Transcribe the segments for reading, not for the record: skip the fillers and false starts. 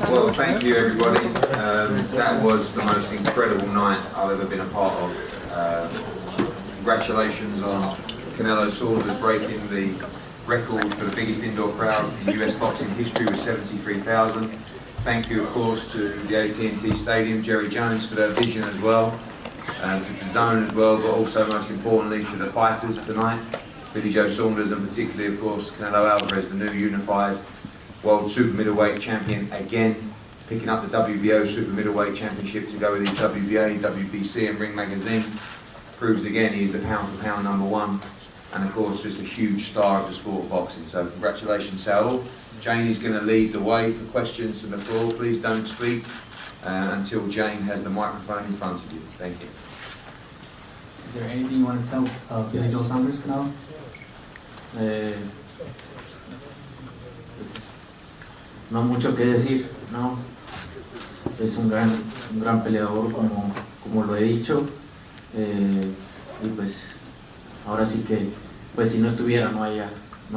Well, thank you everybody. That was the most incredible night I've ever been a part of. Congratulations on Canelo Saunders breaking the record for the biggest indoor crowd in US boxing history with 73,000. Thank you, of course, to the AT&T Stadium, Jerry Jones, for their vision as well, to DAZN as well, but also most importantly to the fighters tonight, Billy Joe Saunders, and particularly, of course, Canelo Alvarez, the new unified world super middleweight champion again, picking up the WBO super middleweight championship to go with his WBA, WBC and Ring Magazine. Proves again he's the pound for pound #1, and of course just a huge star of the sport of boxing. So congratulations, Saul. Jane is going to lead the way for questions from the floor. Please don't speak until Jane has the microphone in front of you. Thank you. Is there anything you want to tell Billy Joe Saunders, Canelo? No mucho que decir, no. Es un gran peleador, como lo he dicho, y pues ahora sí que, pues si no estuviera no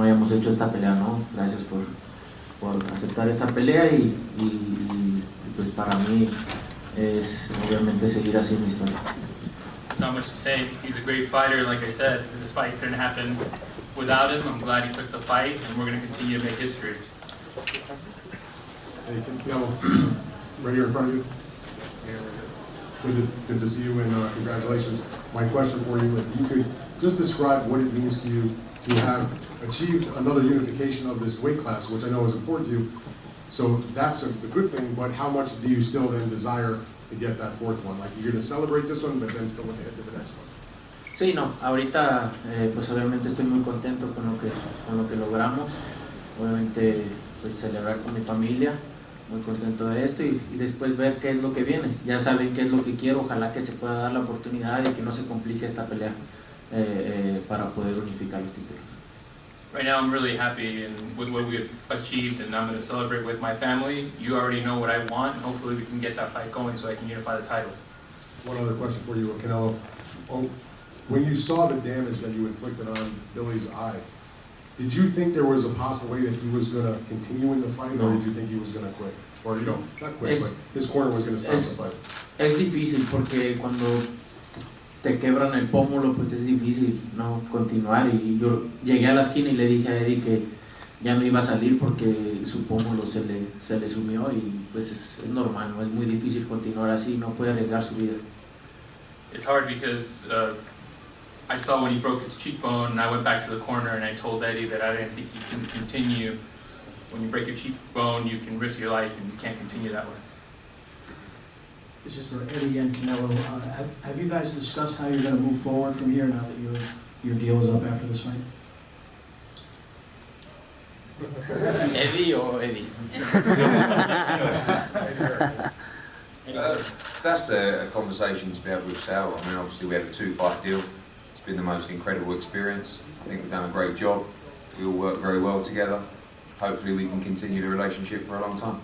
hayamos hecho esta pelea, ¿no? Gracias por aceptar esta pelea y pues para mí es obviamente seguir así mi historia. Not much to say. He's a great fighter, like I said. This fight couldn't happen without him. I'm glad he took the fight, and we're going to continue to make history. Hey, Canelo, right here in front of you. Good to see you, and congratulations. My question for you, if you could just describe what it means to you to have achieved another unification of this weight class, which I know is important to you. So that's the good thing, but how much do you still then desire to get that fourth one? Like, you're going to celebrate this one, but then still look ahead to the next one. Sí, no, ahorita pues obviamente estoy muy contento con lo que logramos. Obviamente pues celebrar con mi familia, muy contento de esto y después ver qué es lo que viene. Ya saben qué es lo que quiero, ojalá que se pueda dar la oportunidad y que no se complique esta pelea para poder unificar los títulos. Right now I'm really happy with what we've achieved, and I'm going to celebrate with my family. You already know what I want, and hopefully we can get that fight going so I can unify the titles. One other question for you, Canelo. When you saw the damage that you inflicted on Billy's eye, did you think there was a possible way that he was going to continue in the fight, or did you think he was going to quit? Or, you know, not quit, but his corner was going to stop the fight? Es difícil porque cuando te quebran el pómulo, pues es difícil no continuar, y yo llegué a la esquina y le dije a Eddie que ya no iba a salir porque su pómulo se le sumió, y pues es normal, no es muy difícil continuar así, no puede arriesgar su vida. It's hard because I saw when he broke his cheekbone, and I went back to the corner and I told Eddie that I didn't think you can continue. When you break your cheekbone, you can risk your life, and you can't continue that way. This is for Eddie and Canelo. Have you guys discussed how you're going to move forward from here now that your deal is up after this fight? Eddie or Eddie? That's a conversation to be able with Sal. I mean, obviously we had a 2-fight deal. It's been the most incredible experience. I think we've done a great job. We all work very well together. Hopefully we can continue the relationship for a long time.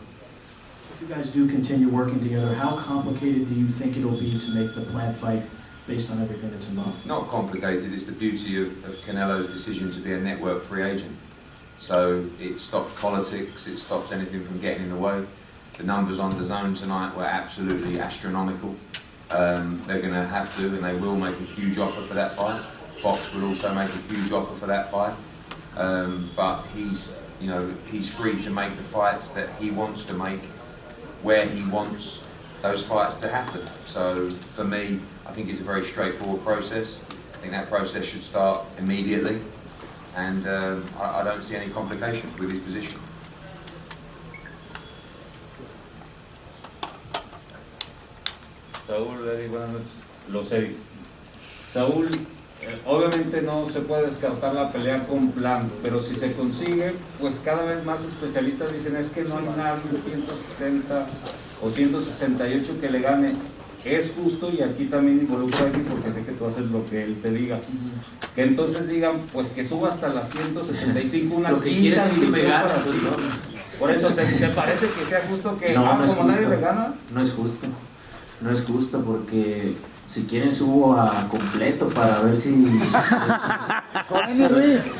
If you guys do continue working together, how complicated do you think it'll be to make the planned fight based on everything that's involved? Not complicated. It's the beauty of Canelo's decision to be a network free agent. So it stops politics, it stops anything from getting in the way. The numbers on DAZN tonight were absolutely astronomical. They're going to have to, and they will make a huge offer for that fight. Fox will also make a huge offer for that fight. But he's free to make the fights that he wants to make, where he wants those fights to happen. So for me, I think it's a very straightforward process. I think that process should start immediately, and I don't see any complications with his position. Saúl, Eddie, buenas noches. Los Eddies. Saúl, obviamente no se puede descartar la pelea con plan, pero si se consigue, pues cada vez más especialistas dicen es que no hay nadie en 160 o 168 que le gane. Es justo, y aquí también involucro a Eddie porque sé que tú haces lo que él te diga. Que entonces digan, pues que suba hasta las 175, una quinta división para ti. Por eso, ¿te parece que sea justo que no es como justo. nadie le gana? No es justo. No es justo porque si quieren subo a completo para ver si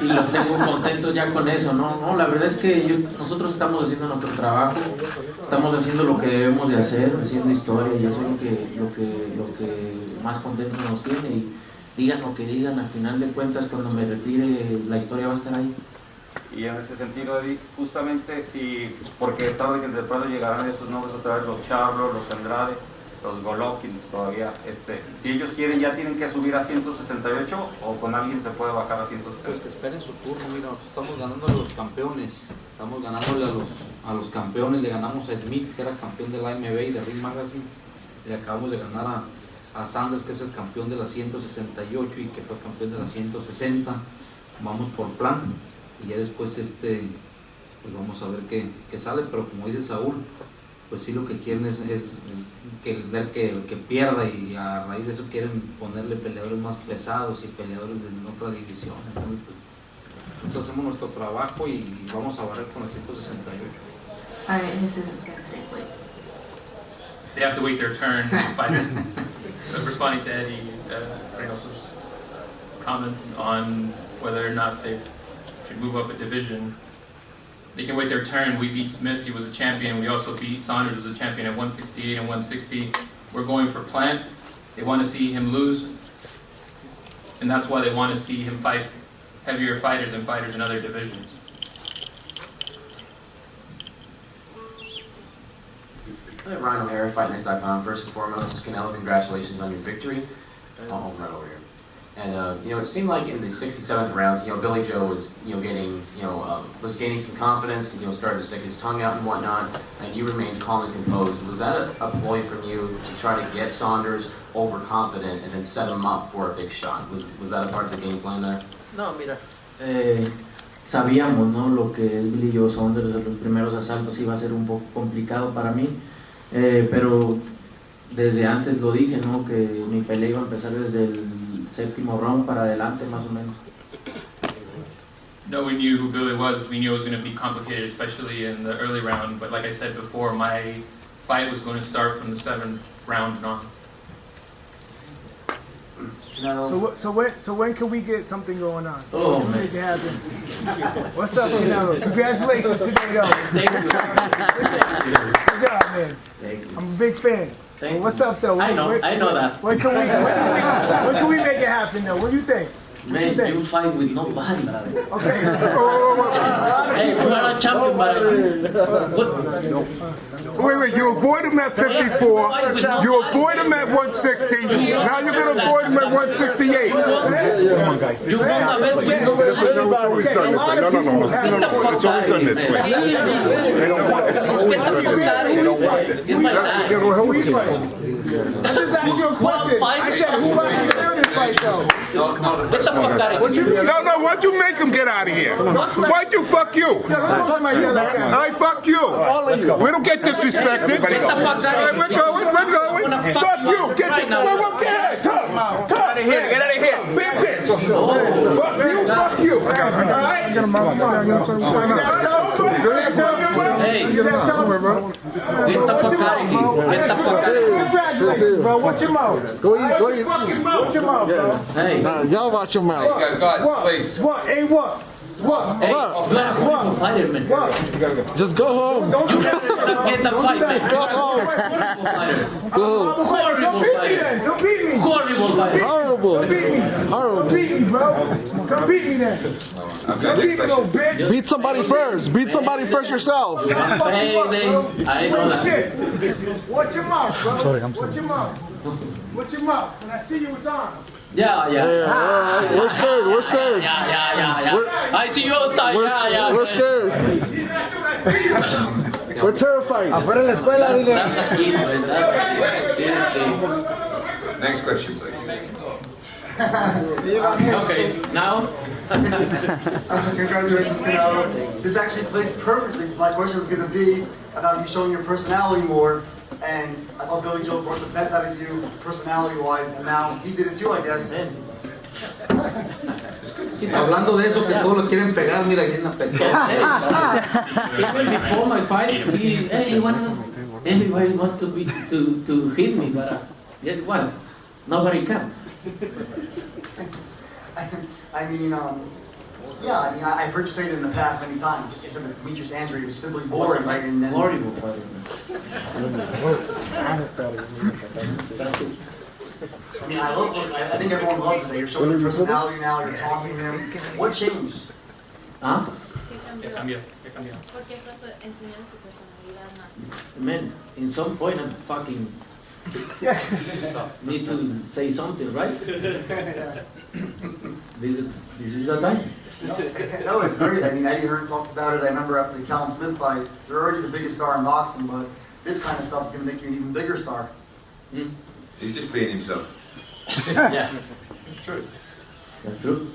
los tengo contentos ya con eso. No, la verdad es que nosotros estamos haciendo nuestro trabajo, estamos haciendo lo que debemos de hacer, haciendo historia, y eso es lo que más contento nos tiene. Y digan lo que digan, al final de cuentas cuando me retire la historia va a estar ahí. Y en ese sentido, Eddie, justamente porque tarde que temprano llegarán esos nombres otra vez, los Charlos, los Andrade, los Golovkin todavía, si ellos quieren ya tienen que subir a 168 o con alguien se puede bajar a 160. Pues que esperen su turno. Mira, estamos ganándole a los campeones, estamos ganándole a los campeones, le ganamos a Smith, que era campeón de la AMB y de Ring Magazine, le acabamos de ganar a Saunders, que es el campeón de la 168 y que fue campeón de la 160, vamos por plan, y ya después pues vamos a ver qué sale, pero como dice Saúl, pues sí lo que quieren es ver que pierda, y a raíz de eso quieren ponerle peleadores más pesados y peleadores de otra división. Entonces, pues, nosotros hacemos nuestro trabajo y vamos a barrer con el 168. Alright, Jesus is going to translate. They have to wait their turn. Responding to Eddie Reynoso's comments on whether or not they should move up a division, they can wait their turn. We beat Smith, he was a champion. We also beat Saunders, who was a champion at 168 and 160. We're going for Plant. They want to see him lose, and that's why they want to see him fight heavier fighters and fighters in other divisions. Ryan O'Hara, FightNights.com. First and foremost, Canelo, congratulations on your victory. Home run over here. And it seemed like in the 6th and 7th rounds, Billy Joe was was gaining some confidence, started to stick his tongue out and whatnot, and you remained calm and composed. Was that a ploy from you to try to get Saunders overconfident and then set him up for a big shot? Was that a part of the game plan there? No, mira, sabíamos, ¿no? Lo que es Billy Joe Saunders, los primeros asaltos iba a ser un poco complicado para mí, pero desde antes lo dije, ¿no? Que mi pelea iba a empezar desde el 7º round para adelante, más o menos. No, we knew who Billy was. We knew it was going to be complicated, especially in the early round. But like I said before, my fight was going to start from the 7th round and on. No. So when can we get something going on? Oh, When man. make it happen? What's up, Canelo? Congratulations today, though. Thank you. Good job, man. Thank you. I'm a big fan. Thank you. What's up, though? I know that. When can we make it happen, though? What do you think? Man, you fight with nobody. Okay. Hey, you are a champion, Wait, you avoid him at 54, you avoid him at 160, now you're going to avoid him at 168. Come on, guys. You want my bet with nobody. It's always done this way. No. It's always done this way. They don't want it. It's always done this way. They don't want it. It's my time. I just asked you a question. I said, who might win this fight, though? Get the fuck out of here. No, why'd you make him get out of here? Why'd you fuck you? I fuck you. We don't get disrespected. Get the fuck out of here. We're going. Fuck you. Get ahead. Come. Get out of here. Get out of here. Big bitch. Fuck you. All right? Hey, get the fuck out of here. Get the fuck out of here. Congratulations, bro. Watch your mouth. Go eat. Watch your mouth, bro. Hey. Y'all watch your mouth. Guys, please. What? Hey, what? Hey, you gotta go fight him, man. Just go home. You gotta get the fight, man. Go home. Horrible fighter. Don't beat me. Horrible fighter. Horrible. Don't beat me. Don't beat me, bro. Come beat me then. Don't beat me, little bitch. Beat somebody first. Beat somebody first yourself. Hey, I know that. Shit. Watch your mouth, bro. I'm sorry. Watch your mouth. Watch your mouth. When I see you, it's on. Yeah. We're scared. Yeah. I see you outside. Yeah. We're scared. We're terrified. Afuera de la escuela, dile. That's a kid, man. That's a kid. Next question, please. Okay, now. Congratulations, Canelo. This actually plays perfectly because my question was going to be about you showing your personality more. And I thought Billy Joe brought the best out of you, personality-wise, and now he did it too, I guess. Hablando de eso, que todos lo quieren pegar, mira aquí en la pechera. Even before my fight, everybody want to hit me, but guess what? Nobody can. I mean, yeah, I mean, I've heard you say it in the past many times. You said that Demetrius Andrade is simply boring, right? And then, Horrible fighter. I mean, I think everyone loves it that you're showing your personality now, you're taunting him. What changed? Huh? Ya cambió. ¿Por qué estás enseñando tu personalidad más? Man, in some point I'm fucking need to say something, right? This is the time. No, it's great. I mean, Eddie Hearn talked about it. I remember after the Calvin Smith fight, you're already the biggest star in boxing, but this kind of stuff's going to make you an even bigger star. Mm. He's just being himself. Yeah, True. that's true.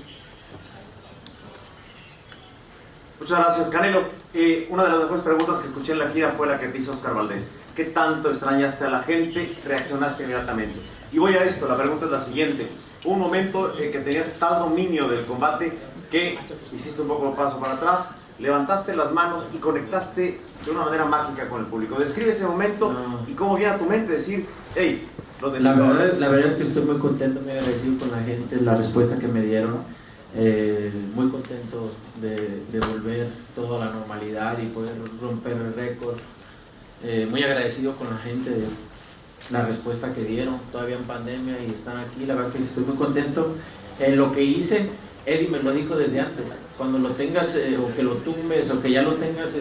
Muchas gracias, Canelo. Una de las mejores preguntas que escuché en la gira fue la que te hizo Oscar Valdés. ¿Qué tanto extrañaste a la gente? Reaccionaste inmediatamente. Y voy a esto, la pregunta es la siguiente. Hubo un momento que tenías tal dominio del combate que hiciste un poco de paso para atrás, levantaste las manos y conectaste de una manera mágica con el público. Describe ese momento y cómo viene a tu mente decir, hey, lo decido. La verdad es que estoy muy contento, muy agradecido con la gente, la respuesta que me dieron. Muy contento de volver todo a la normalidad y poder romper el récord. Muy agradecido con la gente de la respuesta que dieron todavía en pandemia y están aquí. La verdad que estoy muy contento. Lo que hice, Eddie me lo dijo desde antes, cuando lo tengas o que lo tumbes o que ya lo tengas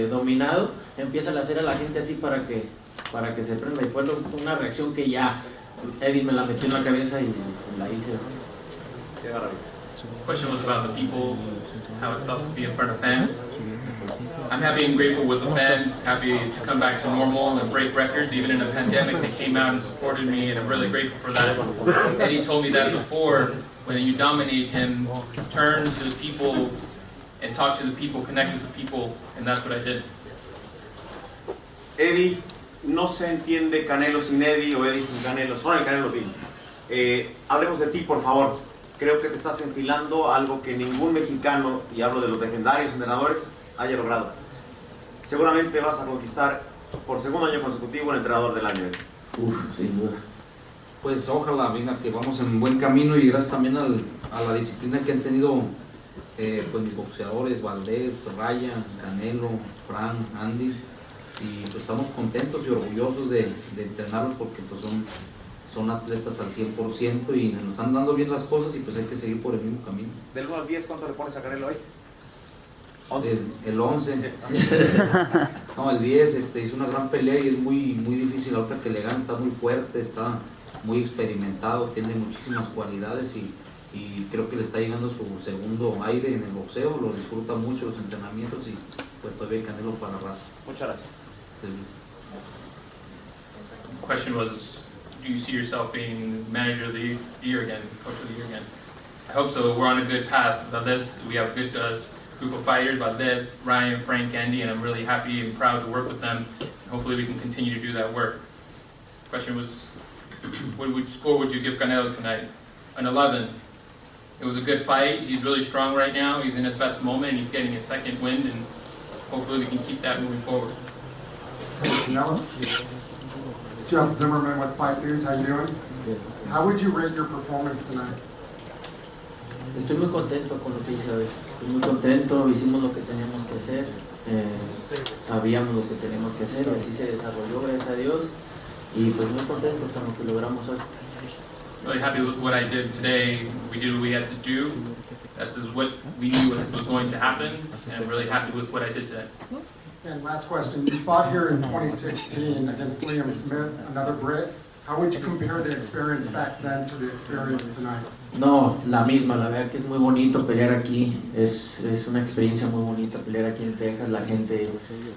dominado, empieza a hacer a la gente así para que se prenda. Y fue una reacción que ya Eddie me la metió en la cabeza y la hice. The question was about the people, how it felt to be in front of fans. I'm happy and grateful with the fans, happy to come back to normal and break records. Even in a pandemic, they came out and supported me, and I'm really grateful for that. Eddie told me that before, when you dominate him, turn to the people and talk to the people, connect with the people, and that's what I did. Eddie, no se entiende Canelo sin Eddie o Eddie sin Canelo, son el Canelo Team. Hablemos de ti, por favor. Creo que te estás enfilando algo que ningún mexicano, y hablo de los legendarios entrenadores, haya logrado. Seguramente vas a conquistar por segundo año consecutivo el entrenador del año. Sin duda. Pues ojalá, venga, que vamos en buen camino y gracias también a la disciplina que han tenido pues mis boxeadores, Valdés, Ryan, Canelo, Frank, Andy, y pues estamos contentos y orgullosos de entrenarlos porque pues son atletas al 100% y nos están dando bien las cosas y pues hay que seguir por el mismo camino. Del 1 al 10, ¿cuánto le pones a Canelo hoy? 11. El 11. No, el 10, hizo una gran pelea y es muy difícil la otra que le gana, está muy fuerte, está muy experimentado, tiene muchísimas cualidades y creo que le está llegando su segundo aire en el boxeo, lo disfruta mucho los entrenamientos y pues todavía hay Canelo para rato. Muchas gracias. The question was, do you see yourself being manager of the year again, coach of the year again? I hope so. We're on a good path. Valdez, we have a good group of fighters, Valdez, Ryan, Frank, Andy, and I'm really happy and proud to work with them. Hopefully we can continue to do that work. The question was, what score would you give Canelo tonight? An 11. It was a good fight. He's really strong right now. He's in his best moment and he's getting his second wind, and hopefully we can keep that moving forward. Canelo? Jeff Zimmerman with Fight News, how you doing? How would you rate your performance tonight? Estoy muy contento con lo que hice hoy. Estoy muy contento, hicimos lo que teníamos que hacer, sabíamos lo que teníamos que hacer y así se desarrolló, gracias a Dios. Y pues muy contento con lo que logramos hoy. Really happy with what I did today. We did what we had to do. This is what we knew was going to happen, and I'm really happy with what I did today. And last question, you fought here in 2016 against Liam Smith, another Brit. How would you compare the experience back then to the experience tonight? No, la misma, la verdad que es muy bonito pelear aquí, es una experiencia muy bonita pelear aquí en Texas, la gente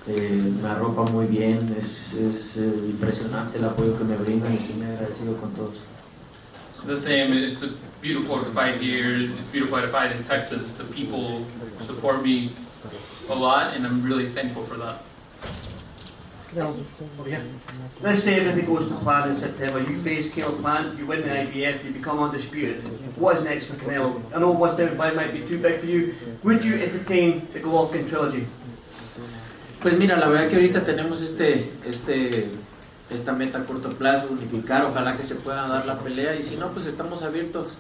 me arropa muy bien, es impresionante el apoyo que me brindan y estoy muy agradecido con todos. The same, it's a beautiful to fight here, it's beautiful to fight in Texas. The people support me a lot and I'm really thankful for that. Let's say everything goes to plan in September. You face Caleb Plant, you win the IBF, you become undisputed. What is next for Canelo? I know 175 might be too big for you. Would you entertain the Golovkin trilogy? Pues mira, la verdad que ahorita tenemos esta meta a corto plazo, unificar, ojalá que se pueda dar la pelea, y si no, pues estamos abiertos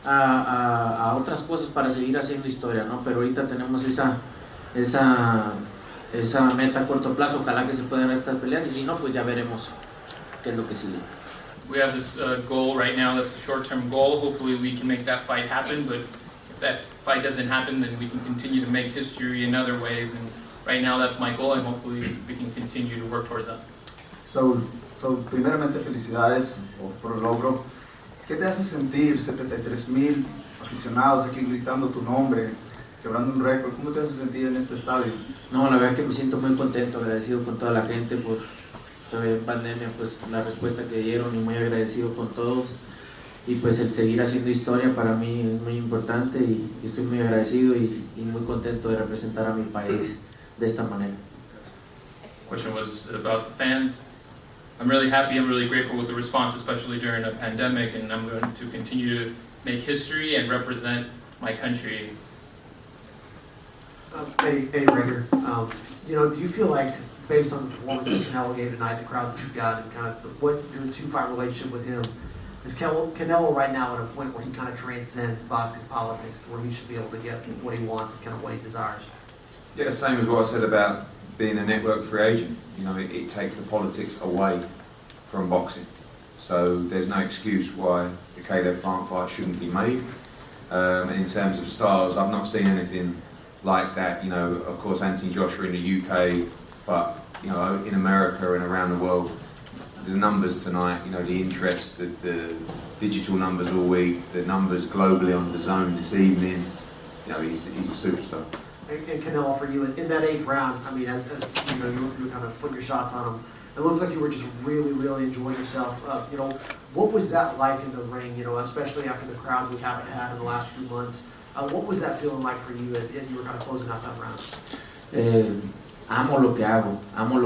a otras cosas para seguir haciendo historia, ¿no? Pero ahorita tenemos esa meta a corto plazo, ojalá que se puedan dar estas peleas, y si no, pues ya veremos qué es lo que sigue. We have this goal right now that's a short-term goal. Hopefully we can make that fight happen, but if that fight doesn't happen, then we can continue to make history in other ways, and right now that's my goal, and hopefully we can continue to work towards that. So primeramente felicidades por el logro. ¿Qué te hace sentir 73,000 aficionados aquí gritando tu nombre, quebrando un récord? ¿Cómo te hace sentir en este estadio? No, la verdad que me siento muy contento, agradecido con toda la gente por todavía en pandemia, pues la respuesta que dieron, y muy agradecido con todos, y pues el seguir haciendo historia para mí es muy importante, y estoy muy agradecido y muy contento de representar a mi país de esta manera. Question was about the fans. I'm really happy, I'm really grateful with the response, especially during a pandemic, and I'm going to continue to make history and represent my country. Hey, Rager, do you feel like, based on the performance that Canelo gave tonight, the crowd that you got, and kind of what your two-fight relationship with him, is Canelo right now at a point where he kind of transcends boxing politics, where he should be able to get what he wants and kind of what he desires? Yeah, same as what I said about being a network free agent. It takes the politics away from boxing. So there's no excuse why the Caleb Plant fight shouldn't be made. In terms of stars, I've not seen anything like that. Of course, Anthony Joshua in the UK, but in America and around the world, the numbers tonight, the interest, the digital numbers all week, the numbers globally on the zone this evening, he's a superstar. And Canelo, for you, in that 8th round, I mean, as you were kind of putting your shots on him, it looked like you were just really, really enjoying yourself. What was that like in the ring, especially after the crowds we haven't had in the last few months? What was that feeling like for you as you were kind of closing out that round? Amo lo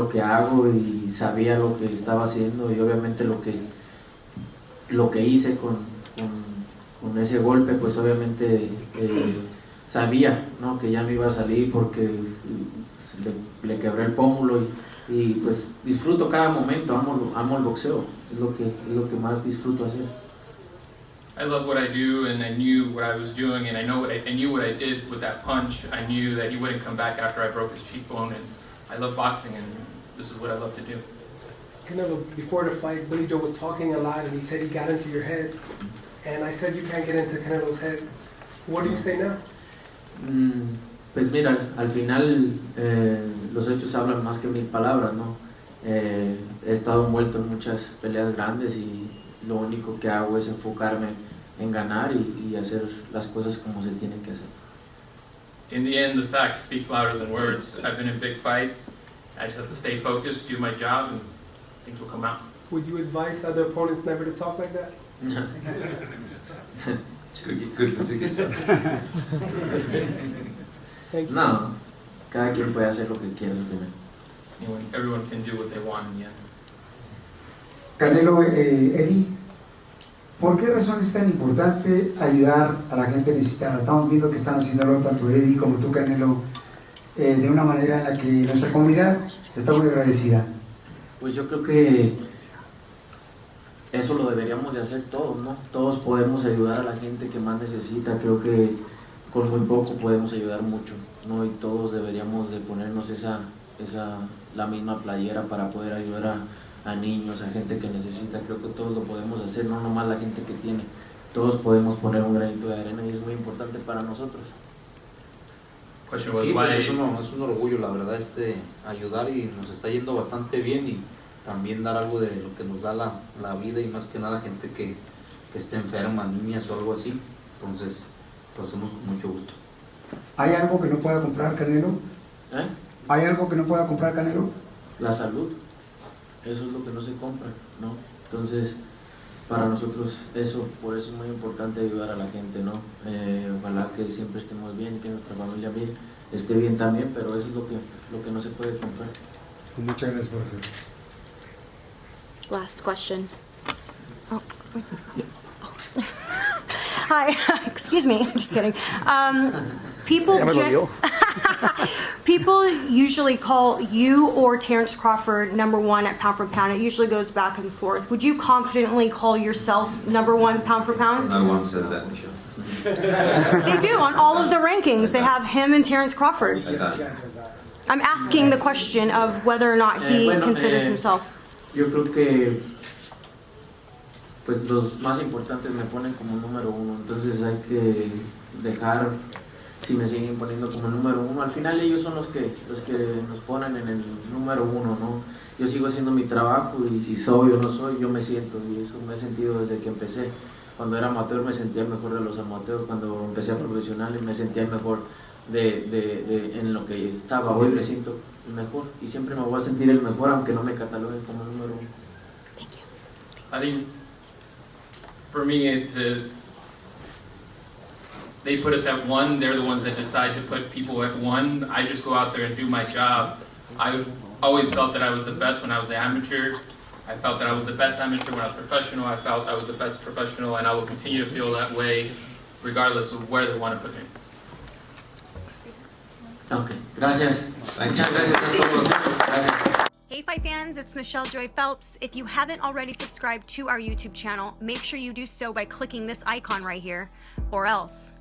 que hago y sabía lo que estaba haciendo, y obviamente lo que hice con ese golpe, pues obviamente sabía, ¿no?, que ya me iba a salir porque le quebré el pómulo, y pues disfruto cada momento, amo el boxeo, es lo que más disfruto hacer. I love what I do, and I knew what I was doing, and I knew what I did with that punch. I knew that he wouldn't come back after I broke his cheekbone, and I love boxing, and this is what I love to do. Canelo, before the fight, Billy Joe was talking a lot, and he said he got into your head, and I said you can't get into Canelo's head. What do you say now? Pues mira, al final los hechos hablan más que 1000 palabras, ¿no? He estado envuelto en muchas peleas grandes, y lo único que hago es enfocarme en ganar y hacer las cosas como se tienen que hacer. In the end, the facts speak louder than words. I've been in big fights. I just have to stay focused, do my job, and things will come out. Would you advise other opponents never to talk like that? Good for tickets. No, cada quien puede hacer lo que quiera al final. Everyone can do what they want in the end. Canelo, Eddie, ¿por qué razón es tan importante ayudar a la gente necesitada? Estamos viendo que están haciéndolo tanto Eddie como tú, Canelo, de una manera en la que nuestra comunidad está muy agradecida. Pues yo creo que eso lo deberíamos de hacer todos, ¿no? Todos podemos ayudar a la gente que más necesita. Creo que con muy poco podemos ayudar mucho, ¿no? Y todos deberíamos de ponernos la misma playera para poder ayudar a niños, a gente que necesita. Creo que todos lo podemos hacer, no nomás la gente que tiene. Todos podemos poner un granito de arena, y es muy importante para nosotros. Sí, pues es un orgullo, la verdad, ayudar, y nos está yendo bastante bien, y también dar algo de lo que nos da la vida, y más que nada gente que esté enferma, niñas o algo así. Entonces lo hacemos con mucho gusto. ¿Hay algo que no pueda comprar Canelo? ¿Hay algo que no pueda comprar Canelo? La salud, eso es lo que no se compra, ¿no? Entonces, para nosotros por eso es muy importante ayudar a la gente, ¿no? Ojalá que siempre estemos bien, que nuestra familia esté bien también, pero eso es lo que no se puede comprar. Muchas gracias por hacerlo. Last question. Oh. Hi, excuse me, I'm just kidding. People, Ya me dolió. people usually call you or Terrence Crawford #1 at pound for pound. It usually goes back and forth. Would you confidently call yourself #1 pound for pound? No one says that, Michelle. They do on all of the rankings. They have him and Terrence Crawford. They don't. I'm asking the question of whether or not he considers himself. Yo creo que pues los más importantes me ponen como #1, entonces hay que dejar si me siguen poniendo como #1. Al final ellos son los que nos ponen en el #1, ¿no? Yo sigo haciendo mi trabajo y si soy o no soy, yo me siento y eso me he sentido desde que empecé. Cuando era amateur me sentía el mejor de los amateurs, cuando empecé a profesional me sentía el mejor en lo que estaba. Hoy me siento el mejor y siempre me voy a sentir el mejor aunque no me cataloguen como #1. I think for me it's they put us at 1, they're the ones that decide to put people at 1. I just go out there and do my job. I've always felt that I was the best when I was an amateur. I felt that I was the best amateur when I was professional. I felt I was the best professional, and I will continue to feel that way regardless of where they want to put me. Okay, gracias. Muchas gracias a todos. Gracias. Hey Fight fans, it's Michelle Joy Phelps. If you haven't already subscribed to our YouTube channel, make sure you do so by clicking this icon right here, or else